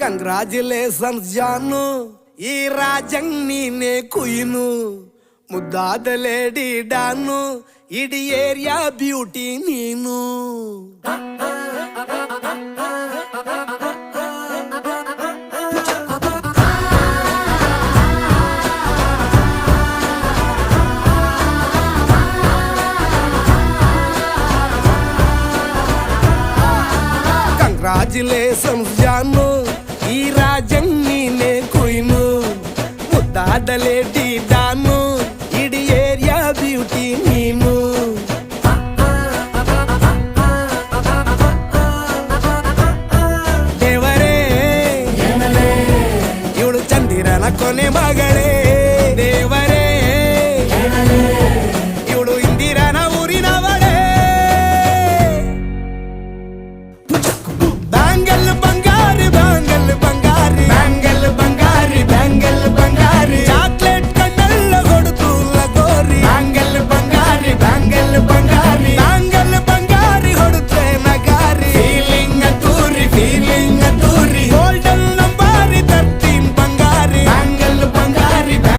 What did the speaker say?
Congratulations ಜಾನು, ಈ ರಾಜಂಗ್ ನೀನೆ ಕುಯ್ನು, ಮುದ್ದಾದ ಲೇಡಿ ಡಾನು, ಇಡೀ ಏರಿಯಾ ಬ್ಯೂಟಿ ನೀನು. ಕಂಗ್ರಾಚುಲೇಷನ್ಸ್ ಜಾನು, ಈ ರಾಜಂಗ್ ನೀನೆ ಕುಯ್ನು, ಮುದ್ದಾದ ಲೇಡಿ ಡಾನು, ಇಡೀ ಏರಿಯಾ ಬ್ಯೂಟಿ ನೀನು. ದೇವರೇ ಇವಳು ಚಂದಿರನ ಕೊನೆ ಮಗಳೇ.